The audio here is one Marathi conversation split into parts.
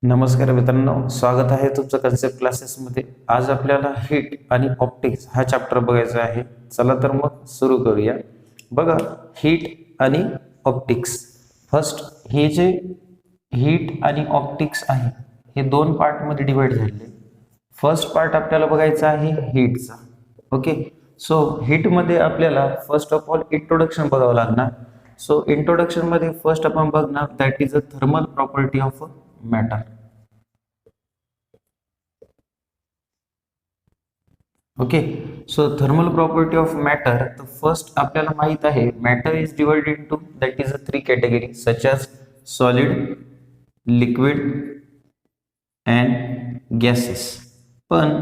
नमस्कार मित्रांनो, स्वागत आहे तुमचं कन्सेप्ट क्लासेसमध्ये. आज आपल्याला हीट आणि ऑप्टिक्स हा चॅप्टर बघायचा आहे. चला तर मग सुरू करूया. बघा, हीट आणि ऑप्टिक्स. फर्स्ट, हे जे हीट आणि ऑप्टिक्स आहे हे दोन पार्टमध्ये डिवाइड झाले. फर्स्ट पार्ट आपल्याला बघायचा आहे हीटचा. ओके, सो हीटमध्ये आपल्याला फर्स्ट ऑफ ऑल इंट्रोडक्शन बघावं लागणार. सो इंट्रोडक्शन मध्ये फर्स्ट आपण बघणार that is a thermal property of matter. Okay, so thermal property of matter. तर फर्स्ट आपल्याला माहित आहे matter is divided into that is a 3 category such as solid, liquid and gases. पण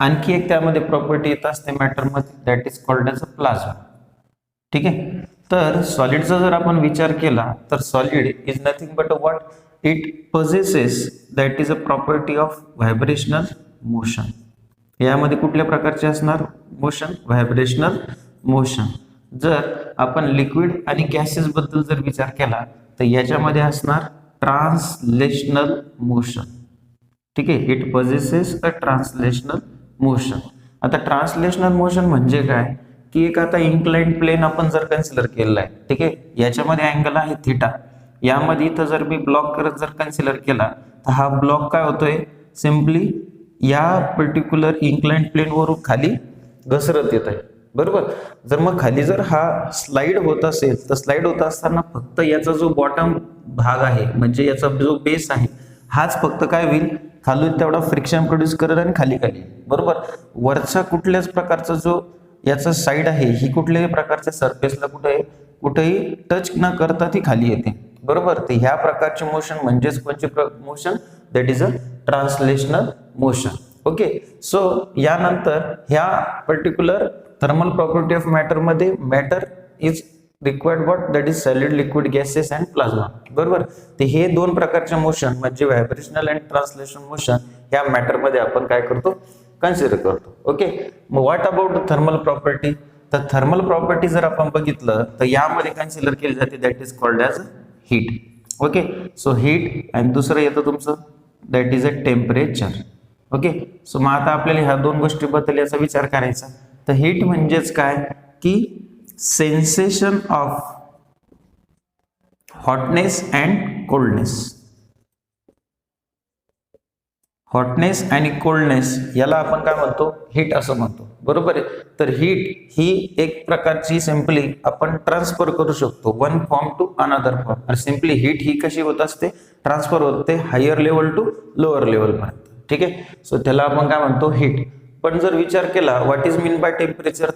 आणखी एक त्यामध्ये प्रॉपर्टी येत असते मॅटरमध्ये that is called as a plasma. ठीक आहे, तर सॉलिडचा जर आपण विचार केला तर solid is nothing but what it possesses that is a property of vibrational motion. यामध्ये कुठल्या प्रकारचे असणार? Motion, vibrational motion. जर आपण लिक्विड आणि गॅसेस बद्दल जर विचार केला तर याच्यामध्ये असणार ट्रान्सलेशनल मोशन. ठीक आहे, it possesses a translational motion. आता ट्रान्सलेशनल मोशन म्हणजे काय की एक आता इन्क्लाइंड प्लेन आपण जर कन्सिडर केलेला आहे. ठीक आहे, याच्यामध्ये अँगल आहे थिटा. यामध्ये इथं जर मी ब्लॉक करत जर कन्सिडर केला तर हा ब्लॉक काय होतोय, सिम्पली या पर्टिक्युलर इन्क्लाइंड प्लेन वरून खाली घसरत येत आहे. बरोबर. जर मग खाली जर हा स्लाइड होत असेल तर स्लाइड होत असताना फक्त याचा जो बॉटम भाग आहे म्हणजे याचा जो बेस आहे हाच फक्त काय होईल, खालून तेवढा फ्रिक्शन प्रोड्यूस करेल आणि खाली खाली. बरोबर. वरचा कुठल्याच प्रकारचा जो याचा साइड आहे ही कुठल्याही प्रकारच्या सरफेसला कुठेही टच न करता ती खाली येते. बरोबर. तर ह्या प्रकारचे मोशन म्हणजेच कोणते motion, that is a translational motion. Okay, so यानंतर ह्या particular thermal property of matter मध्ये matter is required what that is solid, liquid, gases and plasma. बरोबर. तर हे दोन प्रकारचे मोशन म्हणजे व्हायब्रेशनल अँड ट्रान्सलेशन मोशन ह्या मॅटर मध्ये आपण काय करतो, कन्सिडर करतो. ओके, मग व्हॉट अबाउट थर्मल प्रॉपर्टी. तर थर्मल प्रॉपर्टी जर आपण बघितलं तर यामध्ये कन्सिडर केली जाते that is called as heat. Okay, so heat आणि दुसरं येतं तुमचं that is a temperature. Okay, so मग आता आपल्याला ह्या दोन गोष्टीबद्दल याचा विचार करायचा. तर हीट म्हणजेच काय की sensation of hotness and coldness. Hotness आणि कोल्डनेस याला आपण काय म्हणतो, हीट असं म्हणतो. बरोबर आहे. तर हीट ही एक प्रकारची सिंपली आपण ट्रान्सफर करू शकतो one form to another form. आणि सिंपली हीट ही कशी होत असते, ट्रान्सफर होते higher level to lower level पर्यंत. ठीक आहे, सो त्याला आपण काय म्हणतो, हीट. पण जर विचार केला what is mean by temperature,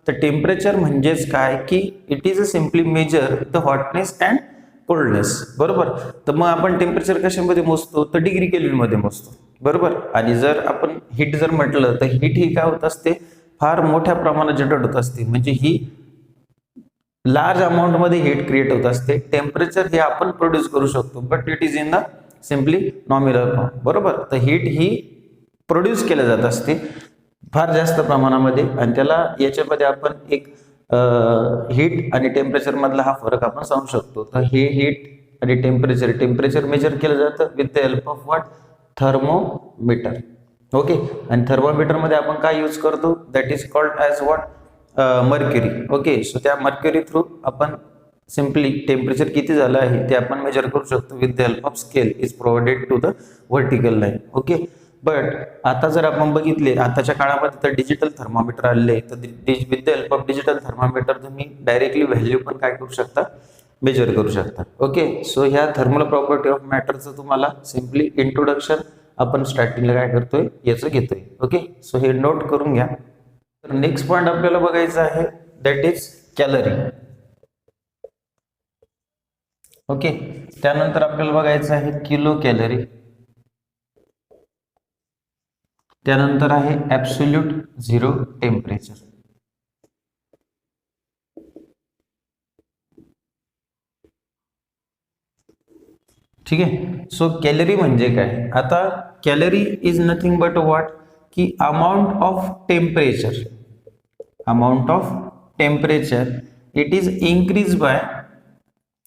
तर टेम्परेचर म्हणजेच काय की it is a simply measure the hotness and coldness. बरोबर. तर मग आपण टेम्परेचर कशामध्ये मोजतो, तर डिग्री केल्विन मध्ये मोजतो. बरोबर. आणि जर आपण हीट जर म्हटलं तर हीट ही काय होत असते, फार मोठ्या प्रमाणात जनरेट होत असते. म्हणजे ही लार्ज अमाऊंट मध्ये हीट क्रिएट होत असते. टेम्परेचर हे आपण प्रोड्यूस करू शकतो but it is in the simply nominal form. बरोबर. तर हीट ही प्रोड्यूस केल्या जात असते फार जास्त प्रमाणामध्ये आणि त्याला याच्यामध्ये आपण एक हीट आणि टेम्परेचर मधला हा फरक आपण सांगू शकतो. तर हे हीट आणि टेम्परेचर मेजर केलं जातं with the help of what, thermometer. Okay, आणि थर्मोमीटर मध्ये आपण काय यूज करतो, that is called as what, mercury. Okay, so त्या मर्क्युरी थ्रू आपण सिंपली टेम्परेचर किती झालं आहे ते आपण मेजर करू शकतो with the help of scale is provided to the vertical line. Okay, but आता जर आपण बघितले आताच्या काळामध्ये तर डिजिटल थर्मोमीटर आले, तर with the help of digital thermometer तुम्ही डायरेक्टली व्हॅल्यू पण काय करू शकता, मेजर करू शकता. ओके, सो ह्या थर्मल प्रॉपर्टी ऑफ मॅटरचं तुम्हाला सिंपली इंट्रोडक्शन आपण स्टार्टिंगला काय करतोय याचं घेतोय. ओके, सो हे नोट करून घ्या. तर नेक्स्ट पॉईंट आपल्याला बघायचा आहे दॅट इज कॅलरी. ओके, त्यानंतर आपल्याला बघायचं आहे किलो कॅलरी. त्यानंतर आहे ॲब्सोल्यूट झिरो टेम्परेचर. ठीक आहे, सो कॅलरी म्हणजे काय. आता calorie is nothing but what की amount of temperature it is increase by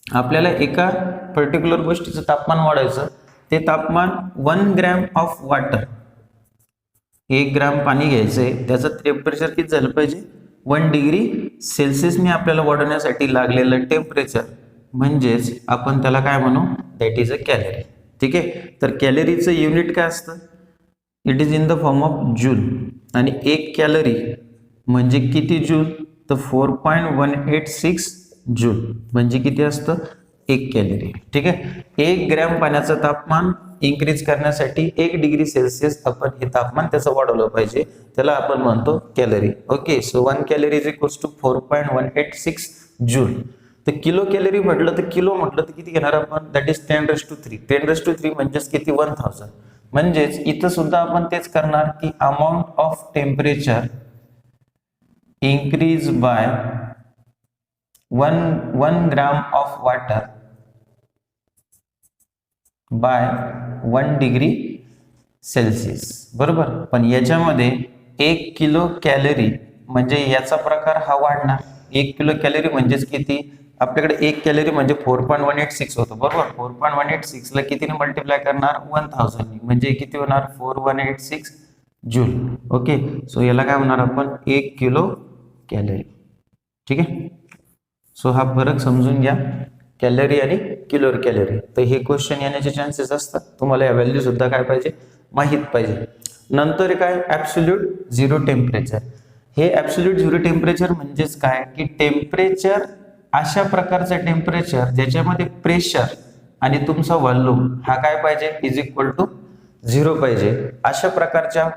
आपल्याला एका पर्टिक्युलर गोष्टीचं तापमान वाढायचं, ते तापमान 1 ग्रॅम ऑफ वॉटर, 1 ग्रॅम पाणी घ्यायचंय, त्याचं टेम्परेचर किती झालं पाहिजे 1 डिग्री सेल्सिअसने आपल्याला वाढवण्यासाठी लागलेलं टेम्परेचर म्हणजेच आपण त्याला काय म्हणू, दॅट इज अ कॅलरी. ठीक आहे. तर कॅलरीचं युनिट काय असतं, it is in the form of joule. आणि 1 कॅलरी म्हणजे किती जूल, तर 4.186 जूल म्हणजे किती असतं 1 कॅलरी. ठीक आहे. 1 ग्रॅम पाण्याचं तापमान इन्क्रीज करण्यासाठी 1 डिग्री सेल्सिअस आपण हे तापमान त्याचं वाढवलं पाहिजे, त्याला आपण म्हणतो calorie. Okay. So 1 calorie is equals to 4.186 joule. तर किलो कॅलरी म्हटलं तर किलो म्हटलं तर किती घेणार आपण, दॅट इज 10⁻³ 10⁻³ म्हणजेच किती 1000. म्हणजेच इथं सुद्धा आपण तेच करणार की amount of temperature increase by 1 gram of water by 1 degree Celsius. बरोबर. पण याच्यामध्ये 1 किलो कॅलरी म्हणजे याचा प्रकार हा वाढणार. 1 किलो कॅलरी म्हणजेच किती, आपल्याकडे 1 कॅलरी म्हणजे 4.186 होतं. बरोबर. 4.186 ला कितीने मल्टिप्लाय करणार 1000 म्हणजे किती होणार 4186 जूल. ओके. सो याला काय म्हणणार आपण 1 किलो कॅलरी. ठीक आहे. सो हा फरक समजून घ्या, कॅलरी आणि किलो कॅलरी. तर हे क्वेश्चन येण्याचे चान्सेस असतात. तुम्हाला या व्हॅल्यू सुद्धा काय पाहिजे माहित पाहिजे. नंतर काय ॲब्सोल्यूट झिरो टेम्परेचर. हे ॲब्सोल्यूट झिरो टेम्परेचर म्हणजेच काय की टेम्परेचर अशा प्रकारचं टेम्परेचर ज्याच्यामध्ये प्रेशर आणि तुमचा व्हॉल्यूम हा काय पाहिजे इज इक्वल टू 0 पाहिजे. अशा प्रकारच्या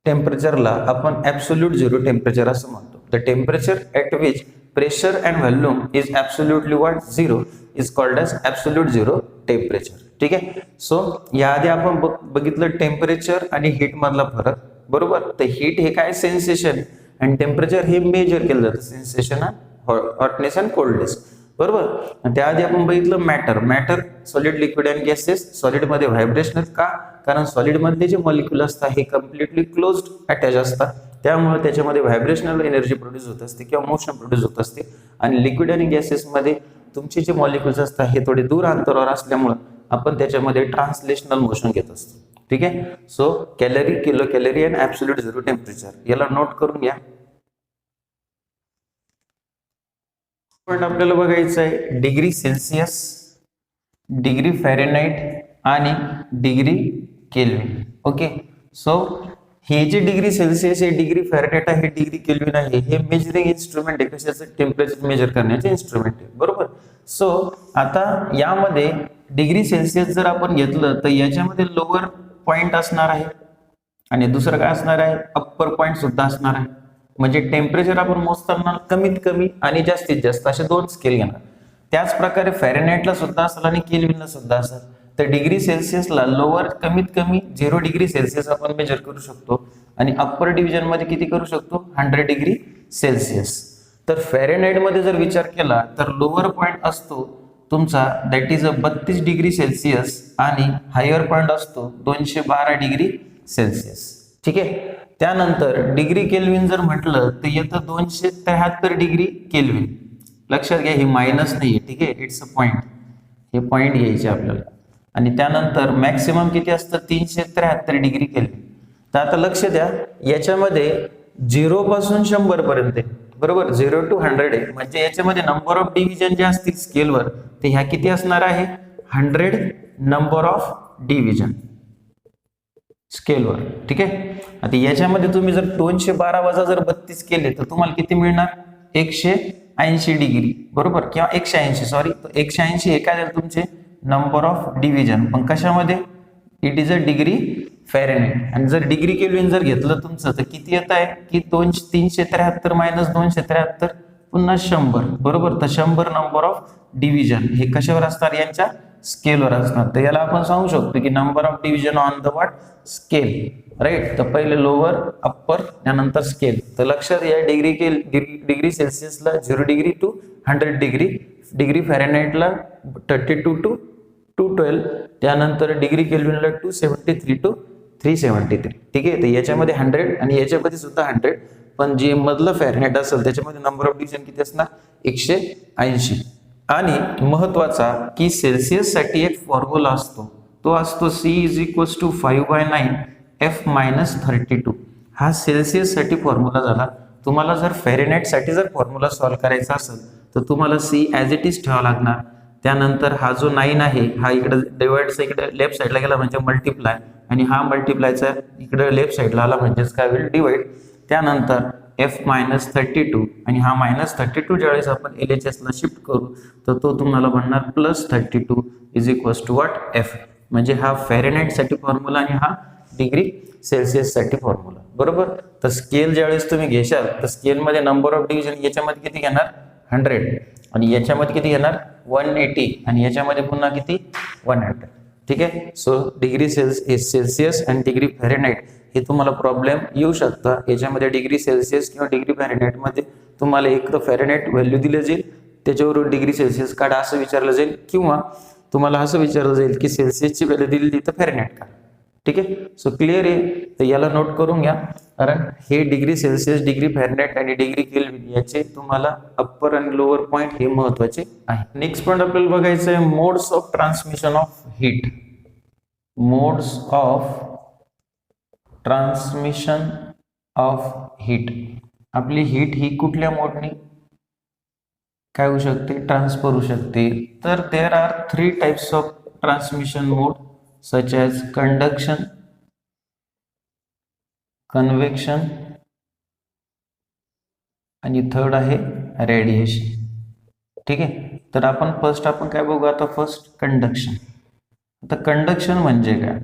टेम्परेचरला आपण ॲब्सोल्यूट झिरो टेम्परेचर असं म्हणतो. The temperature at which pressure and volume is absolutely what 0 is called as absolute zero temperature. ठीक आहे. सो याआधी आपण बघितलं टेम्परेचर आणि हीट मधला फरक. बरोबर. तर हीट हे काय सेन्सेशन आणि टेम्परेचर हे मेजर केलं जातं, सेन्सेशन हॉटनेस अँड कोल्डनेस. बरोबर. त्याआधी आपण बघितलं matter solid liquid and gases. सॉलिडमध्ये व्हायब्रेशनल का, कारण सॉलिडमधले जे मॉलिक्युल असतात हे कम्प्लिटली क्लोज्ड अटॅच असतात, त्यामुळे त्याच्यामध्ये व्हायब्रेशनल एनर्जी प्रोड्यूस होत असते किंवा मोशन प्रोड्यूस होत असते. आणि लिक्विड आणि गॅसेसमध्ये तुमचे जे मॉलिक्युल्स असतात हे थोडे दूर अंतरावर असल्यामुळे आपण त्याच्यामध्ये ट्रान्सलेशनल मोशन घेत असतो. ठीक आहे. So calorie, kilo calorie and absolute zero temperature याला नोट करून घ्या. पण आपल्याला बघायचं आहे डिग्री सेल्सिअस, डिग्री फॅरेनहाइट आणि डिग्री केल्विन. ओके. सो हे जे डिग्री सेल्सिअस आहे, डिग्री फॅरेनहाइट आहे, डिग्री केल्विन आहे, हे मेजरिंग इन्स्ट्रुमेंट आहे, कशाचं टेम्परेचर मेजर करण्याचे इन्स्ट्रुमेंट आहे. बरोबर. सो आता यामध्ये डिग्री सेल्सिअस जर आपण घेतलं तर याच्यामध्ये लोअर पॉइंट असणार आहे आणि दुसरं काय असणार आहे अप्पर पॉइंट सुद्धा असणार आहे. म्हणजे टेम्परेचर आपण मोजताना कमीत कमी आणि जास्तीत जास्त असे 2 स्केल घेणार. त्याच प्रकारे फॅरेनहाइटला सुद्धा असेल आणि केल्विनला सुद्धा असेल. तर डिग्री सेल्सिअसला लोअर कमीत कमी 0 डिग्री सेल्सिअस आपण मेजर करू शकतो आणि अप्पर डिव्हिजन मध्ये किती करू शकतो 100 डिग्री सेल्सिअस. तर फॅरेनहाइट मध्ये जर विचार केला तर लोअर पॉइंट असतो तुमचा दॅट इज 32 डिग्री सेल्सिअस आणि हायर पॉइंट असतो 212 डिग्री सेल्सिअस. ठीक आहे. त्यानंतर डिग्री केल्विन जर म्हटलं तर येतं 273 डिग्री केल्विन. लक्षात घ्या हे मायनस नाहीये. ठीक आहे. इट्स अ पॉइंट, हे पॉइंट घ्यायचे आपल्याला. आणि त्यानंतर मॅक्सिमम किती असतं 373 डिग्री केल्विन. तर आता लक्ष द्या याच्यामध्ये 0 पासून 100 पर्यंत आहे. बरोबर. 0 to 100 आहे. म्हणजे याच्यामध्ये नंबर ऑफ डिव्हिजन जे असतील स्केलवर ते ह्या किती असणार आहे 100 नंबर ऑफ डिव्हिजन स्केलवर. ठीक आहे. आता याच्यामध्ये तुम्ही जर 212 वजा जर 32 केले तर तुम्हाला किती मिळणार 180 डिग्री. बरोबर. किंवा 180 सॉरी 180 हे काय झालं तुमचे नंबर ऑफ डिव्हिजन. पण कशामध्ये it is a degree Fahrenheit. आणि जर डिग्री केल्विन जर घेतलं तुमचं तर किती येत आहे की 373 मायनस 273 पुन्हा 100. बरोबर. तर 100 नंबर ऑफ डिव्हिजन हे कशावर असणार यांच्या स्केलवर असणार. तर याला आपण सांगू शकतो की number of division on the what scale. Right. तर पहिले लोअर अप्पर त्यानंतर स्केल. तर लक्षात या डिग्री सेल्सिअसला 0 डिग्री टू 100 डिग्री, डिग्री फॅरेनहाइटला 32 टू 212, त्यानंतर डिग्री केल्विनला 273 टू 373. ठीक आहे. तर याच्यामध्ये 100 आणि याच्यामध्ये सुद्धा 100, पण जे मधलं फॅरेनहाइट असेल त्याच्यामध्ये नंबर ऑफ डिव्हिजन किती असणार 180. आणि महत्वाचा की सेल्सिअस साठी एक फॉर्म्युला असतो, तो असतो C = 5/9 F-32. हा सेल्सिअस साठी फॉर्म्युला झाला. तुम्हाला जर फॅरेनहाइट साठी जर फॉर्म्युला सॉल्व्ह करायचा असेल तर तुम्हाला C ॲज इट इज ठेवावा लागणार. त्यानंतर हा जो 9 आहे हा इकडे डिवाइडचा इकडे लेफ्ट साईडला गेला म्हणजे मल्टिप्लाय, आणि हा मल्टिप्लायचा इकडे लेफ्ट साईडला आला म्हणजेच काय होईल, डिवाइड. त्यानंतर F-32 आणि हा -32 ज्यावेळेस आपण LHS ला शिफ्ट करू तर तो तुम्हाला बनणार +32 = what F. म्हणजे हा फॅरेनहाइट साठी फॉर्म्युला आणि हा डिग्री सेल्सिअस साठी फॉर्म्युला, बरोबर. तर स्केल ज्यावेळेस तुम्ही घेशाल तर स्केलमध्ये नंबर ऑफ डिव्हिजन याच्यामध्ये किती घेणार 100, आणि याच्यामध्ये किती घेणार 180, आणि याच्यामध्ये पुन्हा किती 100. ठीक आहे. सो डिग्री सेल्सिअस आणि डिग्री फॅरेनहाइट हे तुम्हाला प्रॉब्लेम येऊ शकता. याच्यामध्ये डिग्री सेल्सिअस किंवा डिग्री फॅरेनहाइट मध्ये तुम्हाला एक तर फॅरेनहाइट व्हॅल्यू दिली जाईल, त्याच्यावरून डिग्री सेल्सिअस काढा असं विचारलं जाईल, किंवा तुम्हाला असं विचारलं जाईल की सेल्सिअसची व्हॅल्यू दिली तर फॅरेनहाइट काढा. ठीक आहे. सो क्लिअर आहे. तर याला नोट करून घ्या, कारण हे डिग्री सेल्सिअस, डिग्री फॅरेनहाइट आणि डिग्री केल्विन याचे तुम्हाला अप्पर आणि लोअर पॉईंट हे महत्वाचे आहे. नेक्स्ट पॉईंट आपल्याला बघायचं आहे modes of transmission of heat. Modes of transmission of heat. आपली हीट ही कुठल्या मोडने काय होऊ शकते, ट्रान्सफर होऊ शकते. तर there are 3 types of transmission mode such as conduction, convection आणि थर्ड आहे रेडिएशन. ठीक आहे. तर आपण काय बघू आता, फर्स्ट कंडक्शन. आता कंडक्शन म्हणजे काय,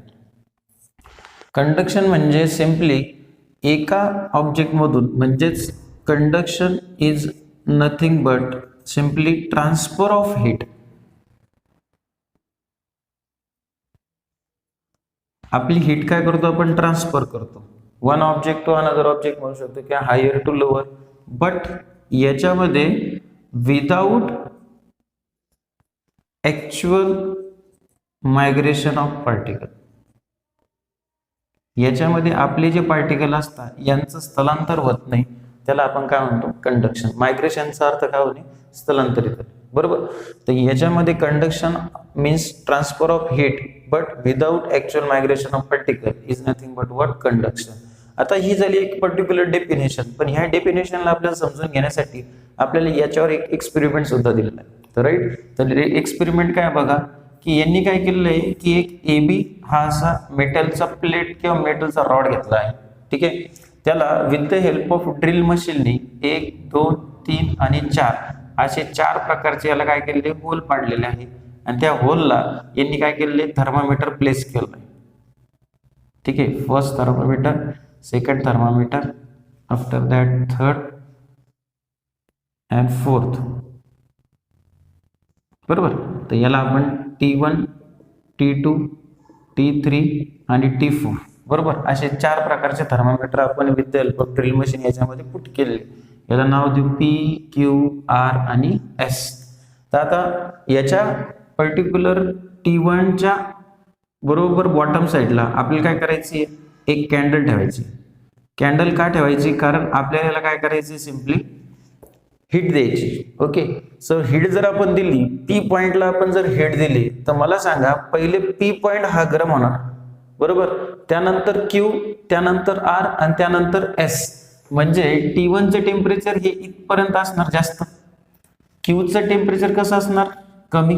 कंडक्शन म्हणजे सिंपली एका ऑब्जेक्ट मधून, म्हणजेच conduction is nothing but simply transfer of heat. आपली हीट काय करतो आपण, ट्रान्सफर करतो. One object to another object म्हणू शकतो किंवा हायर टू लोअर, बट याच्यामध्ये without actual migration of particle. याच्यामध्ये आपले जे पार्टिकल असतात यांचं स्थलांतर होत नाही, त्याला आपण काय म्हणतो, कंडक्शन. मायग्रेशनचा अर्थ काय होणे, स्थलांतरित, बरोबर. तर याच्यामध्ये conduction means transfer of heat but without actual migration of particle is nothing but what, conduction. आता ही झाली एक पर्टिक्युलर डेफिनेशन, पण ह्या डेफिनेशनला आपल्याला समजून घेण्यासाठी आपल्याला याच्यावर एक एक्सपेरिमेंट सुद्धा दिलेला आहे. तर राईट, तर एक्सपेरिमेंट काय बघा की यांनी काय केलेलं आहे की एक AB हा असा मेटलचा प्लेट किंवा मेटलचा रॉड घेतला आहे. ठीक आहे. त्याला with the help of drill मशीननी 1, 2, 3 आणि 4 असे 4 प्रकारचे याला काय केलेले होल पाडलेले आहे, आणि त्या होलला यांनी काय केलेले थर्मामीटर प्लेस केलं. ठीक आहे. First thermometer, second thermometer, after that third and fourth, बरोबर. तर याला आपण T1, T2, T3 आणि T4, बरोबर, असे 4 प्रकारचे थर्मामीटर आपण with the help of drill machine याच्यामध्ये पुट केलेले. याला नाव देऊ P, Q, R आणि S. तर आता याच्या पर्टिक्युलर T1च्या बरोबर बॉटम साईडला आपल्याला काय करायची, एक कॅन्डल ठेवायची. कॅन्डल का ठेवायची, कारण आपल्याला याला काय करायची, सिंपली हीट द्यायची. ओके. सो हीट जर आपण दिली, P पॉइंटला आपण जर हीट दिली तर मला सांगा पहिले P पॉइंट हा गरम होणार, बरोबर. त्यानंतर Q, त्यानंतर R आणि त्यानंतर S. म्हणजे T1 चे टेम्परेचर हे इथपर्यंत असणार जास्त, Q चं टेम्परेचर कसं असणार, कमी.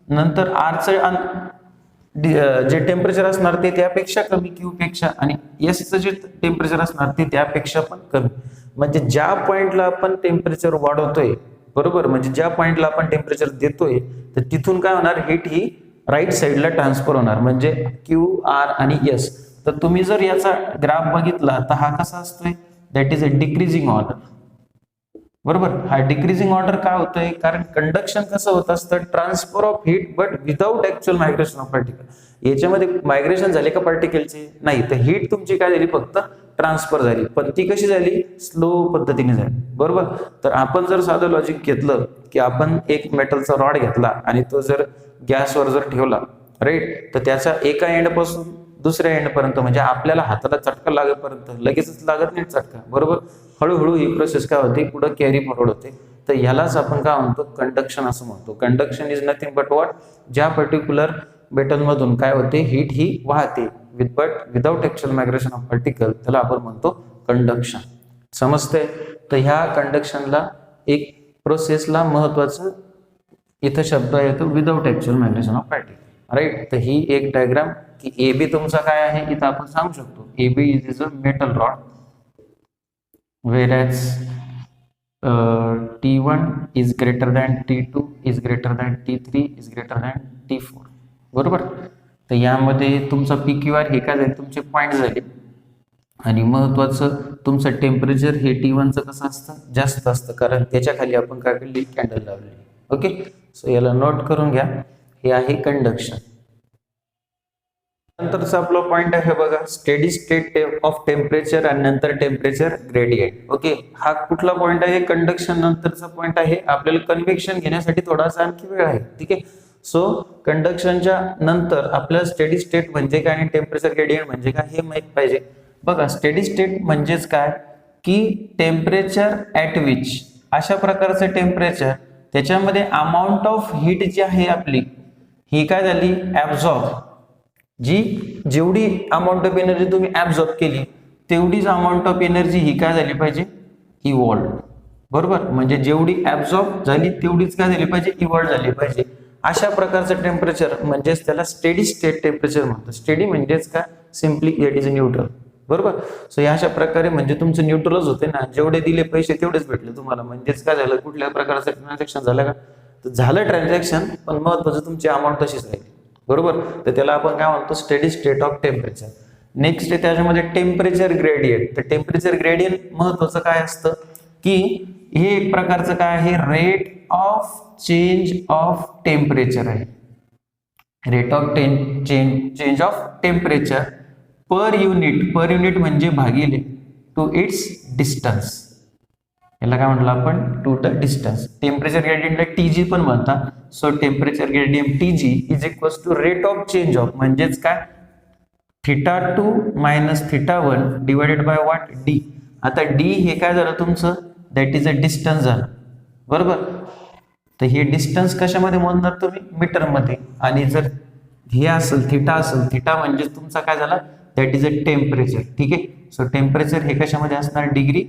नंतर R चं जे टेम्परेचर असणार ते त्यापेक्षा कमी Q पेक्षा, आणि S चं जे टेम्परेचर असणार ते त्यापेक्षा पण कमी. म्हणजे ज्या पॉइंटला आपण टेम्परेचर वाढवतोय, बरोबर, म्हणजे ज्या पॉइंटला आपण टेम्परेचर देतोय तर तिथून काय होणार, हीट ही राईट साईडला ट्रान्सफर होणार, म्हणजे Q, R आणि S. तर तुम्ही जर याचा ग्राफ बघितला तर हा कसा असतोय, that is a decreasing order, बरोबर. हा डिक्रीजिंग ऑर्डर का होतोय, कारण कंडक्शन कसं होत असतं, transfer of heat but without actual migration of particle. याच्यामध्ये मायग्रेशन झाले का पार्टिकलचे, नाही. तर हीट तुमची काय झाली, फक्त ट्रान्सफर झाली, पण ती कशी झाली, स्लो पद्धतीने झाली, बरोबर. तर आपण जर साधं लॉजिक घेतलं की आपण एक मेटलचा रॉड घेतला आणि तो जर गॅसवर जर ठेवला, राईट, तर त्याचा एका एंड पासून दुसऱ्या एंड पर्यंत, म्हणजे आपल्याला हाताला चटका लागेपर्यंत लगेचच लागत नाही चटका, बरोबर. हळूहळू ही प्रोसेस काय होते, पुढे कॅरी फॉरवर्ड होते. तर ह्यालाच आपण काय म्हणतो, कंडक्शन असं म्हणतो. Conduction is nothing but what, ज्या पर्टिक्युलर मेटल मधून काय होते, हीट ही वाहते without actual migration of particle, त्याला आपण म्हणतो कंडक्शन. समजते? तर ह्या कंडक्शनला एक प्रोसेसला महत्वाचं इथं शब्द येतो without actual migration of particle, right. तर ही एक डायग्राम की ए बी तुमचा काय आहे इथं आपण सांगू शकतो, A B is a metal rod whereas T1 is greater than T2 is greater than T3 is greater than T4, बरोबर. तर यामध्ये तुमचा PQR हे काय झाले, तुमचे पॉईंट झाले. आणि महत्वाचं तुमचं टेम्परेचर हे T1चं कसं असतं, जास्त असतं, कारण त्याच्या खाली आपण काय केली, कॅन्डल लावली. ओके, सो याला नोट करून घ्या, हे आहे कंडक्शन. नंतरचा आपला पॉइंट आहे बघा, स्टेडी स्टेट ऑफ टेम्परेचर आणि नंतर टेम्परेचर ग्रेडियंट. ओके, हा कुठला पॉइंट आहे, कंडक्शन नंतरचा पॉइंट आहे. आपल्याला कन्व्हेक्शन घेण्यासाठी थोडासा आणखी वेळ आहे. ठीक आहे, सो कंडक्शनच्या नंतर आपल्याला स्टेडी स्टेट म्हणजे काय आणि टेम्परेचर ग्रेडियंट म्हणजे काय हे माहित पाहिजे. बघा, स्टेडी स्टेट म्हणजेच काय की टेम्परेचर ॲट विच, अशा प्रकारचं टेम्परेचर त्याच्यामध्ये अमाऊंट ऑफ हीट जी आहे आपली ही काय झाली, ऍब्झॉर्ब, जेवढी अमाऊंट ऑफ एनर्जी तुम्ही ऍब्झॉर्ब केली तेवढीच अमाऊंट ऑफ एनर्जी ही काय झाली पाहिजे, इव्हॉल्व. बरोबर, म्हणजे जेवढी ऍब्झॉर्ब झाली तेवढीच काय झाली पाहिजे, इव्हॉल्व झाली पाहिजे. अशा प्रकारचं टेम्परेचर म्हणजेच त्याला स्टेडी स्टेट टेम्परेचर म्हणतात. स्टेडी म्हणजेच काय, सिम्पली इट इज न्यूट्रल. बरोबर, सो अशा प्रकारे म्हणजे तुमचं न्यूट्रलच होते ना, जेवढे दिले पैसे तेवढेच भेटले तुम्हाला. म्हणजेच काय झालं, कुठल्या प्रकारचं ट्रान्झॅक्शन झालं का, तर झालं ट्रान्झॅक्शन, पण महत्वाचं तुमची अमाऊंट तशीच राहील. बरोबर, तर त्याला आपण काय म्हणतो, steady state of temperature. Next आहे त्याच्यामध्ये टेम्परेचर ग्रेडियंट. तर टेम्परेचर ग्रेडियंट महत्वाचं काय असतं की हे एक प्रकारचं काय आहे, rate of change of temperature आहे. Rate of change of temperature per unit म्हणजे भागिले टू इट्स डिस्टन्स. याला काय म्हटलं आपण, टू द डिस्टन्स. टेम्परेचर ग्रेडियंटला TG पण म्हणतात. So temperature gradient TG is equals to rate of change of, म्हणजेच काय, θ2 minus θ1 divided by what, D. आता D हे काय झालं तुमचं, दॅट इज अ डिस्टन्स झालं. बरोबर, तर हे डिस्टन्स कशामध्ये मोजणार तुम्ही, मीटरमध्ये. आणि जर हे असेल θ असेल, θ म्हणजे तुमचा काय झाला, दॅट इज अ टेम्परेचर. ठीक आहे, सो टेम्परेचर हे कशामध्ये असणार, डिग्री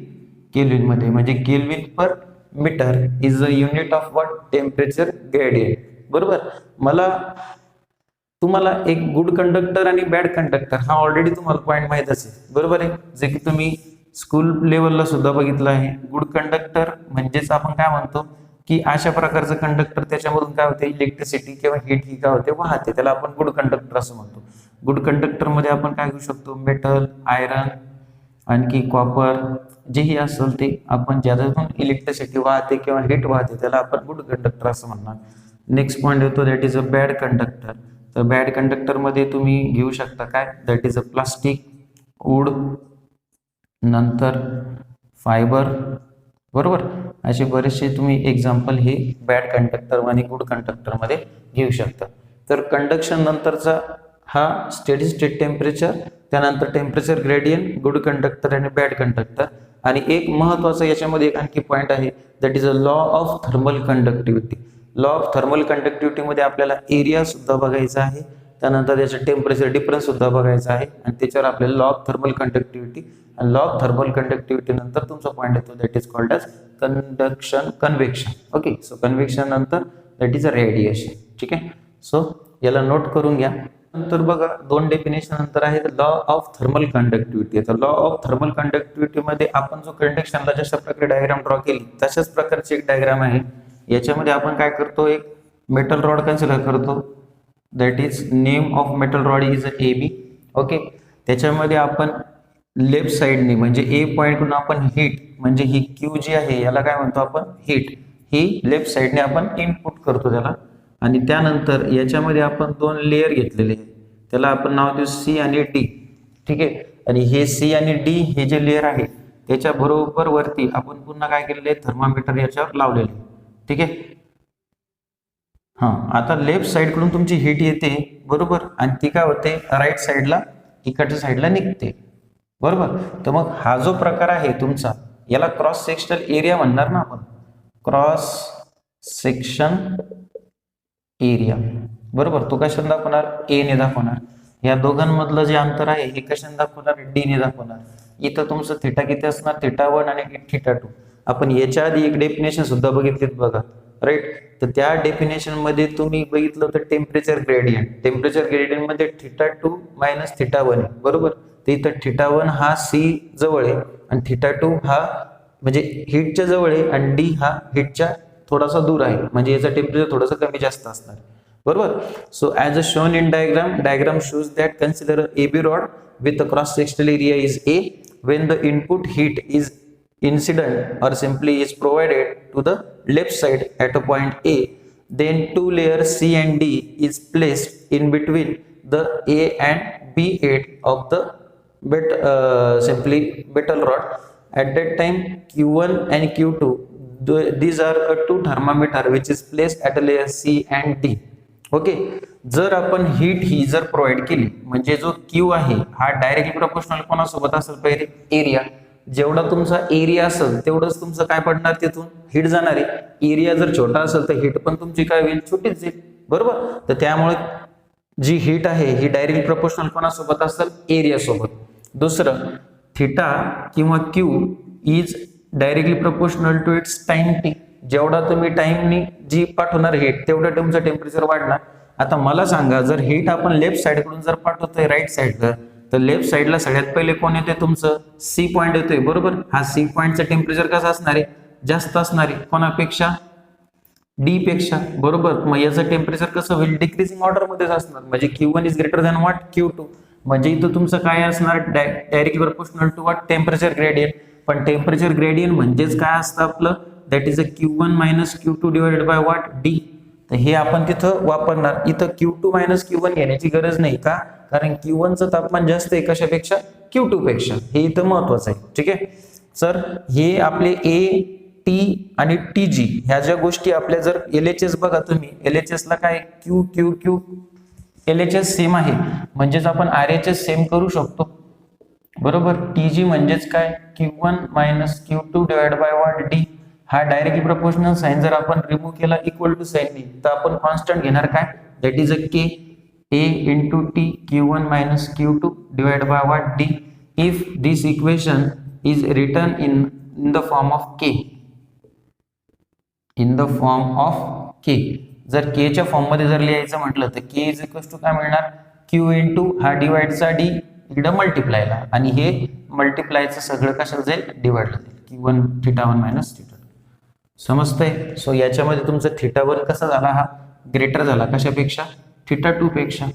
केल्विन मध्ये, म्हणजे kelvin per metre is a unit of what, temperature gradient. बरोबर, तुम्हाला एक गुड कंडक्टर आणि बॅड कंडक्टर हा ऑलरेडी तुम्हाला पॉईंट माहित असेल. बरोबर आहे, जे की तुम्ही स्कूल लेवलला सुद्धा बघितलं आहे. गुड कंडक्टर म्हणजेच आपण काय म्हणतो की अशा प्रकारचं कंडक्टर त्याच्यामधून काय होते, इलेक्ट्रिसिटी किंवा हीट ही काय होते, वाहते, त्याला आपण गुड कंडक्टर असं म्हणतो. गुड कंडक्टर मध्ये आपण काय घेऊ शकतो, मेटल, आयरन, आणखी कॉपर, जेही असेल ते आपण ज्याच्यातून इलेक्ट्रिसिटी वाहते किंवा हीट वाहते त्याला आपण गुड कंडक्टर असं म्हणणार. नेक्स्ट पॉईंट येतो, that is a bad conductor. तर बॅड कंडक्टर मध्ये तुम्ही घेऊ शकता काय, that is a plastic, wood, नंतर फायबर. बरोबर, असे बरेचसे तुम्ही एक्झाम्पल हे बॅड कंडक्टर आणि गुड कंडक्टर मध्ये घेऊ शकता. तर कंडक्शन नंतरचा हा स्टेडी स्टेट टेम्परेचर, त्यानंतर टेम्परेचर ग्रेडियंट, गुड कंडक्टर आणि बॅड कंडक्टर. आणि एक महत्वाचा याच्यामध्ये एक आणखी पॉईंट आहे, that is a law of thermal conductivity. Law of thermal conductivity मध्ये आपल्याला एरिया सुद्धा बघायचा आहे, त्यानंतर त्याचं टेम्परेचर डिफरन्स सुद्धा बघायचा आहे, आणि त्याच्यावर आपल्याला लॉ ऑफ थर्मल कंडक्टिव्हिटी आणि लॉ ऑफ थर्मल कंडक्टिव्हिटी नंतर तुमचा पॉईंट येतो, that is called as conduction convection. Okay, so convection नंतर दॅट इज अ रेडिएशन. ठीक आहे, सो याला नोट करून घ्या. नंतर बघा, दोन डेफिनेशन नंतर आहे लॉ ऑफ थर्मल कंडक्टिव्हिटी. तर लॉ ऑफ थर्मल कंडक्टिव्हिटी मध्ये आपण जो कंडक्शनला जशा प्रकारे डायग्राम ड्रॉ केली तशाच प्रकारची एक डायग्राम आहे. याच्यामध्ये आपण काय करतो, एक मेटल रॉड कन्सिडर करतो, that is name of metal rod is AB. Okay, त्याच्यामध्ये आपण लेफ्ट साइडने म्हणजे ए पॉईंटकडून आपण हीट म्हणजे ही Q जी आहे याला काय म्हणतो आपण, हीट, ही लेफ्ट साइडने आपण इनपुट करतो त्याला. आणि त्यानंतर याच्यामध्ये आपण दोन लेयर घेतलेले आहेत, त्याला आपण नाव देऊ C आणि D. ठीक आहे, आणि हे C आणि D हे जे लेयर आहे त्याच्या बरोबर वरती आपण पुन्हा काय केलेले, थर्मामीटर याच्यावर लावलेले. ठीक आहे, हा, आता लेफ्ट साइड कडून तुमची हीट येते. बरोबर, आणि ती काय होते, राईट साइडला, इकडच्या साइडला निघते. बरोबर, तर मग हा जो प्रकार आहे तुमचा याला क्रॉस सेक्शनल एरिया म्हणणार ना आपण. क्रॉस सेक्शन एरिया, बरोबर. तो कशाने दाखवणार? ए ने दाखवणार. या दोघांमधलं जे अंतर आहे हे कशाने दाखवणार? डी ने दाखवणार. इथं तुमचं थिटा किती असणार? θ1 आणि θ2. आपण याच्या आधी एक डेफिनेशन सुद्धा बघितलीत बघा, राईट. तर त्या डेफिनेशन मध्ये तुम्ही बघितलं तर टेम्परेचर ग्रेडियंट मध्ये θ2 मायनस θ1, बरोबर. तर इथं θ1 हा सी जवळ आहे आणि θ2 हा म्हणजे हीटच्या जवळ आहे आणि डी हा हीटच्या थोडासा दूर आहे, म्हणजे याचं टेम्परेचर थोडंसं कमी जास्त असणार, बरोबर. So as a shown in diagram shows that consider A B rod with a cross sectional area is A when the input heat is incident or simply is provided to the left side at a point A, then two layers C and D is placed in between the A and B end of the simply metal rod. At that time Q1 and Q2, these are a two thermometer which is placed at a layer C and D. Okay. जर आपण हीट ही जर प्रोव्हाइड केली म्हणजे जो क्यू आहे हा डायरेक्टली प्रोपोर्शनल कोणासोबत असेल? पहिले एरिया. जेवढा तुमचा एरिया असेल तेवढंच तुमचं काय पडणार? तिथून हीट जाणार आहे. एरिया जर छोटा असेल तर हीट पण तुमची काय होईल? छोटीच जाईल, बरोबर. तर त्यामुळे जी हीट आहे ही डायरेक्टली प्रोपोर्शनल कोणासोबत असेल? एरिया सोबत. दुसरं, थिटा किंवा Q is directly proportional to its time T. जेवढा तुम्ही टाइमनी जी पाठवणार हीट तेवढं तुमचं टेम्परेचर वाढणार. आता मला सांगा, जर हीट आपण लेफ्ट साइड कडून जर पाठवतोय राईट साइडला, तर लेफ्ट साइडला सगळ्यात पहिले कोण येते? तुमचं सी पॉइंट येतोय, बरोबर. हा सी पॉइंटचं टेम्परेचर कसं असणार आहे? जास्त असणार आहे. कोणापेक्षा? डी पेक्षा, बरोबर. मग याचं टेम्परेचर कसं होईल? डिक्रीजिंग ऑर्डर मध्येच असणार. म्हणजे Q1 is greater than what? Q2. म्हणजे इथं तुमचं काय असणार? Directly proportional to what? Temperature gradient. पण टेम्परेचर ग्रेडियंट म्हणजेच काय असतं आपलं? That is a Q1 minus Q2 divided by what? D. तर हे आपण तिथं वापरणार. इथं Q2 मायनस Q1 घेण्याची गरज नाही का? कारण Q1 चं तापमान जास्त आहे कशापेक्षा? Q2 पेक्षा. हे इथं महत्वाचं आहे, ठीक आहे. सर हे आपले ए टी आणि टी जी ह्या ज्या गोष्टी आपल्या, जर LHS बघा तुम्ही, LHS ला काय? Q Q Q LHS same आहे म्हणजेच आपण RHS सेम करू शकतो, बरोबर. TG म्हणजेच काय? Q1 minus Q2 divide by what? D. हा डायरेक्टली प्रोपोर्शनल साइन जर आपण रिमूव्ह केला इक्वल टू साइन डी, तर आपण कॉन्स्टंट घेणार काय? That is a K A into T Q1 minus Q2 divide by what? D. If this equation is written in the form of K, जर के च्या फॉर्म मध्ये जर लिहायचं म्हटलं तर के इज इक्वल टू काय मिळणार? क्यू इंटू हा डिवाइडचा डी इकडे मल्टिप्लायला, आणि हे मल्टिप्लायचं सगळं कशाला जाईल? डिवाइडला जाईल. Q1 θ1 minus θ2. समजतंय? सो याच्यामध्ये तुमचं θ1 कसा झाला? हा ग्रेटर झाला कशापेक्षा? θ2 पेक्षा,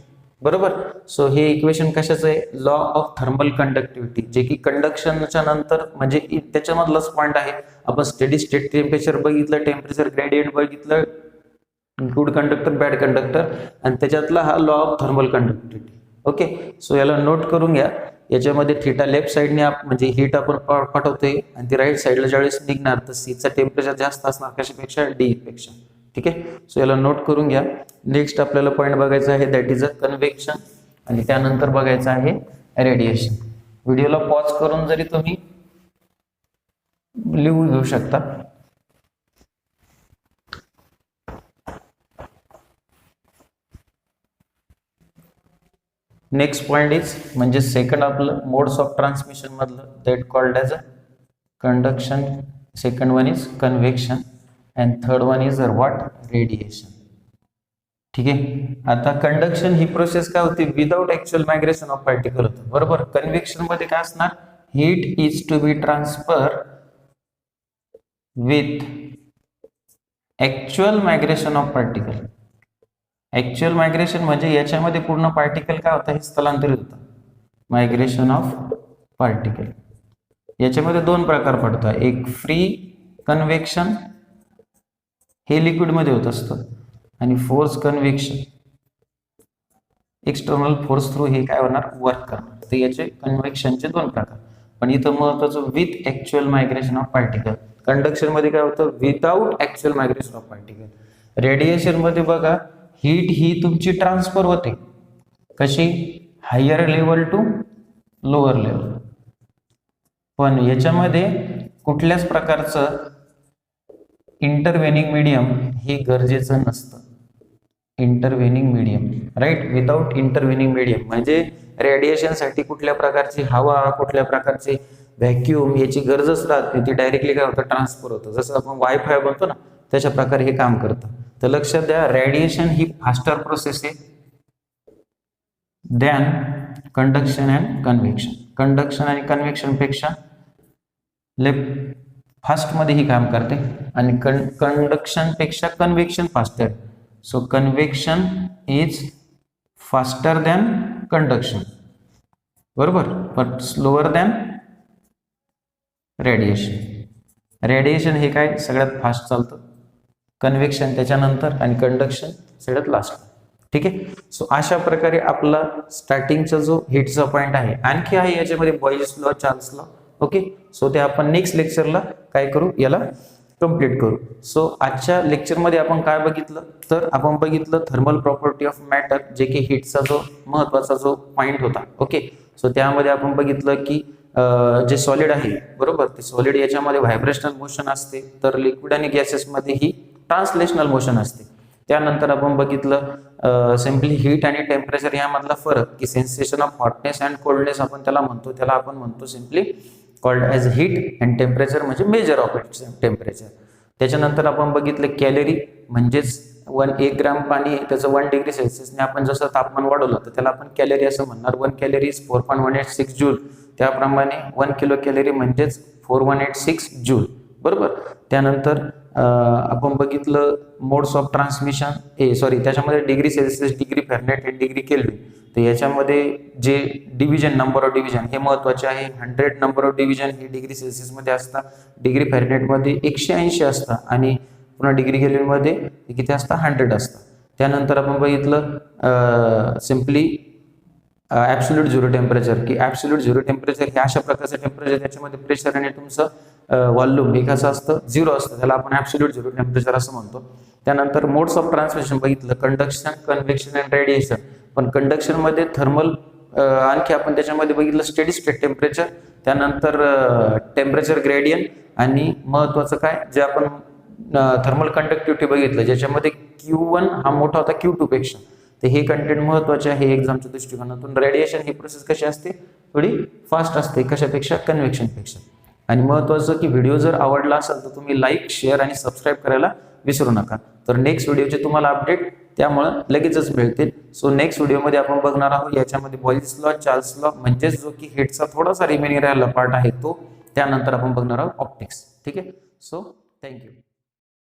बरोबर. सो हे इक्वेशन कशाचं आहे? लॉ ऑफ थर्मल कंडक्टिव्हिटी, जे की कंडक्शनच्या नंतर म्हणजे त्याच्यामधलाच पॉइंट आहे. आपण स्टेडी स्टेट टेम्परेचर बघितलं, टेम्परेचर ग्रेडियंट बघितलं, गुड कंडक्टर बॅड कंडक्टर, आणि त्याच्यातला हा law of thermal conductivity. Okay. So याला नोट करून घ्या. याच्यामध्ये थिटा लेफ्ट साइडने म्हणजे हीट आपण पाठवतोय आणि ती राईट साइडला ज्यावेळेस निघणार तर सीचा टेम्परेचर जास्त असणार कशापेक्षा? डी पेक्षा, ठीक आहे. सो याला नोट करून घ्या. नेक्स्ट आपल्याला पॉईंट बघायचा आहे दॅट इज अ कन्व्हेक्शन, आणि त्यानंतर बघायचं आहे रेडिएशन. व्हिडिओला पॉज करून जरी तुम्ही लिहू घेऊ शकता. नेक्स्ट पॉइंट इज म्हणजे सेकंड आपलं मोड्स ऑफ ट्रान्समिशन मधलं, that called as a conduction. Second one is convection and third one is what? Radiation, ठीक आहे. आता कंडक्शन ही प्रोसेस काय होती? Without actual migration of particle होतं, बरोबर. कन्व्हेक्शन मध्ये काय असणार? Heat is to be transfer with actual migration of particle. Actual migration म्हणजे याच्यामध्ये पूर्ण पार्टिकल काय होतं? हे स्थलांतरित होतं. मायग्रेशन ऑफ पार्टिकल याच्यामध्ये दोन प्रकार पडतात. एक फ्री कन्व्हेक्शन, हे लिक्विड मध्ये होत असतं, आणि force convection, external force through हे काय होणार? वर्क करणार. तर याचे कन्व्हेक्शनचे दोन प्रकार. पण इथं महत्वाचं with actual migration of particle. Conduction मध्ये काय होतं? Without actual migration of particle. Radiation मध्ये बघा, हीट ही तुमची ट्रान्सफर होते कशी? Higher level to lower level. पण याच्यामध्ये कुठल्याच प्रकारचं इंटरव्हेनिंग मीडियम हे गरजेचं नसतं. Intervening medium, right. Without intervening medium म्हणजे रेडिएशनसाठी कुठल्या प्रकारची हवा, कुठल्या प्रकारचे व्हॅक्यूम याची गरजच राहत नाही. ती डायरेक्टली काय होतं, ट्रान्सफर होतं. जसं आपण वायफाय बनतो ना, त्याच्या प्रकारे हे काम करतं. तर लक्षात द्या, रेडिएशन ही फास्टर प्रोसेस आहे than conduction and convection. Conduction आणि कन्व्हेक्शन पेक्षा फास्ट मध्ये ही काम करते आणि कंडक्शन पेक्षा convection faster. So convection is faster than conduction, बरोबर, but slower than radiation. Radiation हे काय सगळ्यात फास्ट चालतं, कन्व्हेक्शन त्याच्यानंतर आणि कंडक्शन सगळ्यात लास्ट. ठीक आहे. सो अशा प्रकारे आपला स्टार्टिंगचा जो हिटचा पॉइंट आहे. आणखी आहे याच्यामध्ये Boyle's law, Charles law. Okay. So ते आपण नेक्स्ट लेक्चरला काय करू, याला कंप्लीट करू. सो आजच्या लेक्चरमध्ये आपण काय बघितलं, तर आपण बघितलं थर्मल प्रॉपर्टी ऑफ मॅटर, जे की हिटचा जो महत्वाचा जो पॉइंट होता. ओके. सो त्यामध्ये आपण बघितलं की जे सॉलिड आहे, बरोबर, ते सॉलिड याच्यामध्ये व्हायब्रेशनल मोशन असते, तर लिक्विड आणि गॅसेसमध्ये ही ट्रान्सलेशनल मोशन असते. त्यानंतर आपण बघितलं सिम्पली हीट आणि टेम्परेचर यामधला फरक, की sensation of hotness and coldness आपण त्याला म्हणतो, त्याला आपण म्हणतो simply called as heat, and temperature म्हणजे मेजर ऑफ टेम्परेचर. त्याच्यानंतर आपण बघितलं कॅलरी म्हणजेच 1 ग्राम पाणी त्याचं 1 डिग्री सेल्सिअसने आपण जसं तापमान वाढवलं तर त्याला आपण कॅलरी असं म्हणणार. 1 कॅलरी इज 4.186 जूल. त्याप्रमाणे 1 किलो कॅलरी म्हणजेच 4186 जूल, बरोबर. त्यानंतर आपण बघितलं मोड्स ऑफ ट्रान्समिशन, त्याच्यामध्ये डिग्री सेल्सिअस, डिग्री फॅरनहाइट आणि डिग्री केल्विन. तर याच्यामध्ये जे डिव्हिजन, नंबर ऑफ डिव्हिजन हे महत्वाचे आहे. 100 नंबर ऑफ डिव्हिजन हे डिग्री सेल्सिअसमध्ये असतात, डिग्री फॅरनहाइटमध्ये 180 असतं आणि पुन्हा डिग्री केल्विनमध्ये किती असतं, 100 असतं. त्यानंतर आपण बघितलं सिम्पली ॲब्सोल्यूट झिरो टेम्परेचर, की ॲब्सोल्यूट झिरो टेम्परेचर हे अशा प्रकारचं टेम्परेचर त्याच्यामध्ये प्रेशर आणि तुमचं व्हॉल्यूम हे कसं असतं, झिरो असतं, त्याला आपण ॲब्सोल्यूट झिरो टेम्परेचर असं म्हणतो. त्यानंतर मोड्स ऑफ ट्रान्समिशन बघितलं, कंडक्शन, कन्व्हेक्शन अँड रेडिएशन. पण कंडक्शनमध्ये थर्मल, आणखी आपण त्याच्यामध्ये बघितलं स्टेडी स्टेट टेम्परेचर, त्यानंतर टेम्परेचर ग्रेडियंट, आणि महत्वाचं काय जे आपण थर्मल कंडक्टिव्हिटी बघितलं, ज्याच्यामध्ये Q1 हा मोठा होता Q2 पेक्षा. तर हे कंटेंट महत्वाचे आहे एक्झामच्या दृष्टिकोनातून. रेडिएशन ही प्रोसेस कशी असते, थोडी फास्ट असते, कशापेक्षा, कन्व्हेक्शन पेक्षा. आणि महत्वाचं की व्हिडिओ जर आवडला असेल तर तुम्ही लाईक, शेअर आणि सबस्क्राईब करायला विसरू नका. तर नेक्स्ट व्हिडिओचे तुम्हाला अपडेट त्यामुळं लगेचच मिळतील. सो नेक्स्ट व्हिडिओमध्ये आपण बघणार आहोत याच्यामध्ये बॉयल्स लॉ, चार्ल्स लॉ म्हणजेच जो की हिटचा थोडासा रिमेनिंग राहिलेला पार्ट आहे तो. त्यानंतर आपण बघणार आहोत ऑप्टिक्स. ठीक आहे. So thank you.